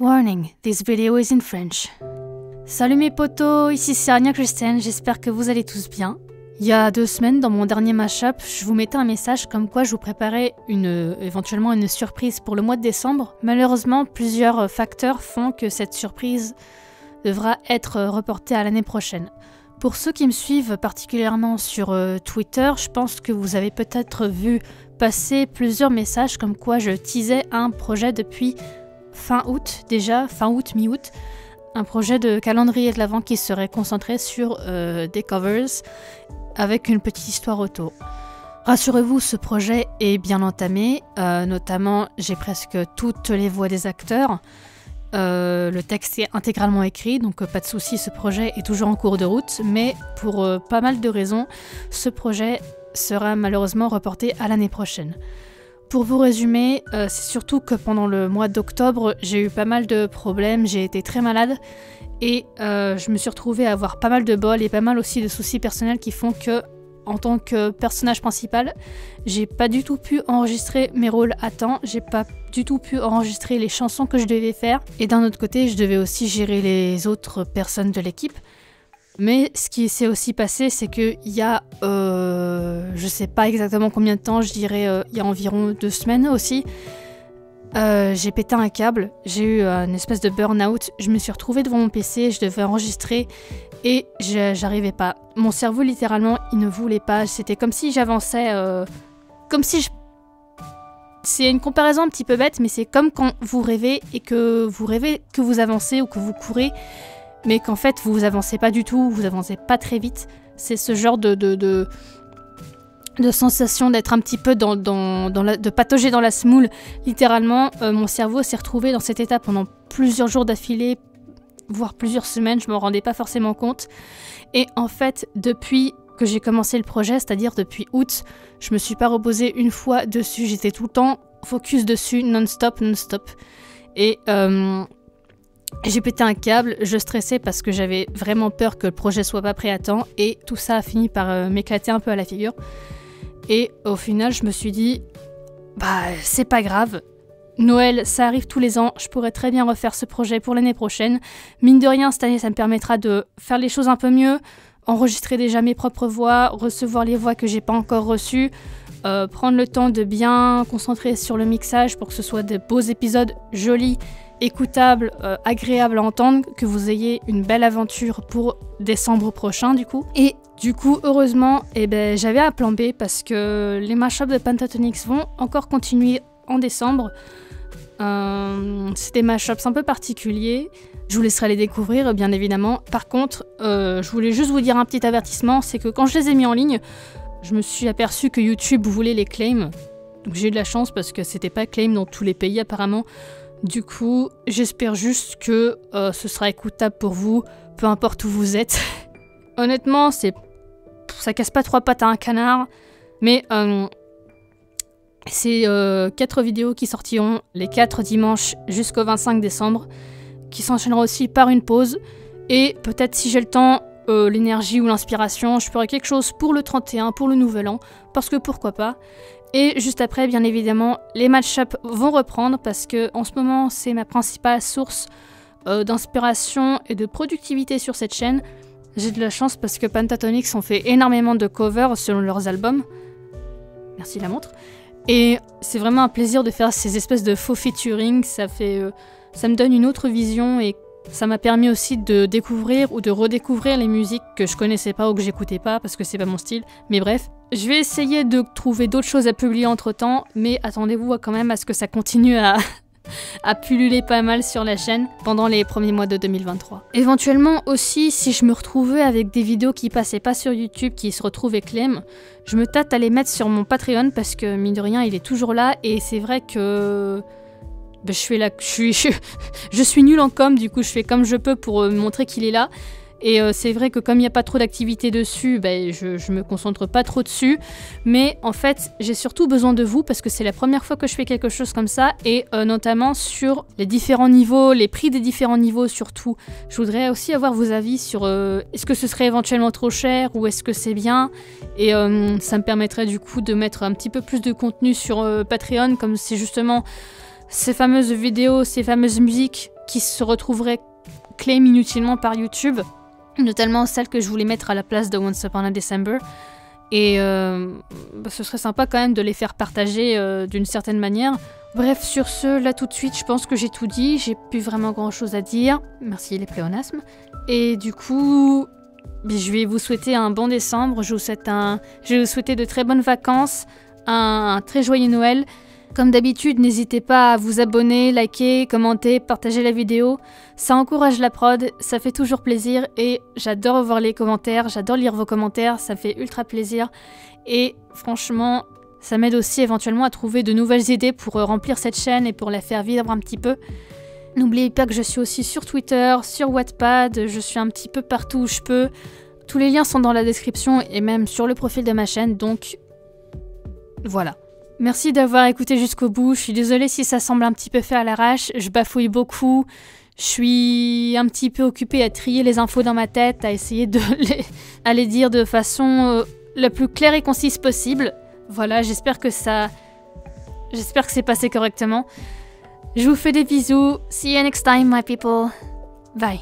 Warning, this video is in French. Salut mes potos, ici c'est Anya Christian, j'espère que vous allez tous bien. Il y a 2 semaines, dans mon dernier mashup, je vous mettais un message comme quoi je vous préparais éventuellement une surprise pour le mois de décembre. Malheureusement, plusieurs facteurs font que cette surprise devra être reportée à l'année prochaine. Pour ceux qui me suivent particulièrement sur Twitter, je pense que vous avez peut-être vu passer plusieurs messages comme quoi je teasais un projet depuis fin août déjà, fin août, mi-août. Un projet de calendrier de l'Avent qui serait concentré sur des covers avec une petite histoire autour. Rassurez-vous, ce projet est bien entamé, notamment j'ai presque toutes les voix des acteurs. Le texte est intégralement écrit, donc pas de souci, ce projet est toujours en cours de route, mais pour pas mal de raisons, ce projet sera malheureusement reporté à l'année prochaine. Pour vous résumer, c'est surtout que pendant le mois d'octobre, j'ai eu pas mal de problèmes, j'ai été très malade et je me suis retrouvée à avoir pas mal de bol et pas mal aussi de soucis personnels qui font que, en tant que personnage principal, j'ai pas du tout pu enregistrer mes rôles à temps, j'ai pas du tout pu enregistrer les chansons que je devais faire et d'un autre côté, je devais aussi gérer les autres personnes de l'équipe. Mais ce qui s'est aussi passé, c'est qu'il y a, je sais pas exactement combien de temps, je dirais il y a environ 2 semaines aussi, j'ai pété un câble, j'ai eu une espèce de burn-out, je me suis retrouvée devant mon PC, je devais enregistrer et j'arrivais pas. Mon cerveau littéralement, il ne voulait pas, c'était comme si j'avançais, C'est une comparaison un petit peu bête, mais c'est comme quand vous rêvez et que vous avancez ou que vous courez, mais qu'en fait vous avancez pas du tout, vous avancez pas très vite. C'est ce genre de sensation d'être un petit peu de patauger dans la semoule. Littéralement, mon cerveau s'est retrouvé dans cet état pendant plusieurs jours d'affilée, voire plusieurs semaines, je m'en rendais pas forcément compte. Et en fait, depuis que j'ai commencé le projet, c'est-à-dire depuis août, je me suis pas reposée une fois dessus, j'étais tout le temps focus dessus, non-stop. Et j'ai pété un câble, je stressais parce que j'avais vraiment peur que le projet soit pas prêt à temps et tout ça a fini par m'éclater un peu à la figure. Et au final, je me suis dit, c'est pas grave, Noël, ça arrive tous les ans, je pourrais très bien refaire ce projet pour l'année prochaine. Mine de rien, cette année, ça me permettra de faire les choses un peu mieux, enregistrer déjà mes propres voix, recevoir les voix que j'ai pas encore reçues, prendre le temps de bien concentrer sur le mixage pour que ce soit de beaux épisodes jolis, écoutable, agréable à entendre, que vous ayez une belle aventure pour décembre prochain du coup. Et du coup, heureusement, j'avais un plan B parce que les mashups de Pentatonix vont encore continuer en décembre. C'est des mashups un peu particuliers, je vous laisserai les découvrir bien évidemment. Par contre, je voulais juste vous dire un petit avertissement, c'est que quand je les ai mis en ligne, je me suis aperçu que YouTube voulait les claims. Donc j'ai eu de la chance parce que c'était pas claim dans tous les pays apparemment. Du coup, j'espère juste que ce sera écoutable pour vous, peu importe où vous êtes. Honnêtement, ça casse pas 3 pattes à un canard, mais c'est 4 vidéos qui sortiront les 4 dimanches jusqu'au 25 décembre, qui s'enchaîneront aussi par une pause, et peut-être si j'ai le temps, l'énergie ou l'inspiration, je ferai quelque chose pour le 31, pour le nouvel an, parce que pourquoi pas. Et juste après, bien évidemment, les mashups vont reprendre parce que en ce moment, c'est ma principale source d'inspiration et de productivité sur cette chaîne. J'ai de la chance parce que Pentatonix ont fait énormément de covers selon leurs albums. Merci la montre. Et c'est vraiment un plaisir de faire ces espèces de faux featuring. Ça me donne une autre vision et ça m'a permis aussi de découvrir ou de redécouvrir les musiques que je connaissais pas ou que j'écoutais pas parce que c'est pas mon style. Mais bref, je vais essayer de trouver d'autres choses à publier entre temps, mais attendez-vous quand même à ce que ça continue à pulluler pas mal sur la chaîne pendant les premiers mois de 2023. Éventuellement aussi, si je me retrouvais avec des vidéos qui passaient pas sur YouTube, qui se retrouvaient claim, je me tâte à les mettre sur mon Patreon parce que mine de rien, il est toujours là et c'est vrai que je suis nulle en com, du coup je fais comme je peux pour montrer qu'il est là. Et c'est vrai que comme il n'y a pas trop d'activité dessus, je me concentre pas trop dessus. Mais en fait, j'ai surtout besoin de vous parce que c'est la première fois que je fais quelque chose comme ça. Et notamment sur les différents niveaux, les prix des différents niveaux surtout. Je voudrais aussi avoir vos avis sur est-ce que ce serait éventuellement trop cher ou est-ce que c'est bien. Et ça me permettrait du coup de mettre un petit peu plus de contenu sur Patreon, comme c'est justement ces fameuses vidéos, ces fameuses musiques qui se retrouveraient claim inutilement par YouTube, notamment celles que je voulais mettre à la place de Once Upon a December. Et ce serait sympa quand même de les faire partager d'une certaine manière. Bref, sur ce, là tout de suite, je pense que j'ai tout dit, j'ai plus vraiment grand chose à dire. Merci les pléonasmes. Et du coup, je vais vous souhaiter un bon décembre, je vais vous souhaiter de très bonnes vacances, un très joyeux Noël. Comme d'habitude, n'hésitez pas à vous abonner, liker, commenter, partager la vidéo. Ça encourage la prod, ça fait toujours plaisir et j'adore voir les commentaires, j'adore lire vos commentaires, ça fait ultra plaisir. Et franchement, ça m'aide aussi éventuellement à trouver de nouvelles idées pour remplir cette chaîne et pour la faire vivre un petit peu. N'oubliez pas que je suis aussi sur Twitter, sur Wattpad, je suis un petit peu partout où je peux. Tous les liens sont dans la description et même sur le profil de ma chaîne, donc voilà. Merci d'avoir écouté jusqu'au bout, je suis désolée si ça semble un petit peu fait à l'arrache, je bafouille beaucoup, je suis un petit peu occupée à trier les infos dans ma tête, à essayer de les dire de façon la plus claire et concise possible. Voilà, j'espère que c'est passé correctement. Je vous fais des bisous, see you next time my people, bye.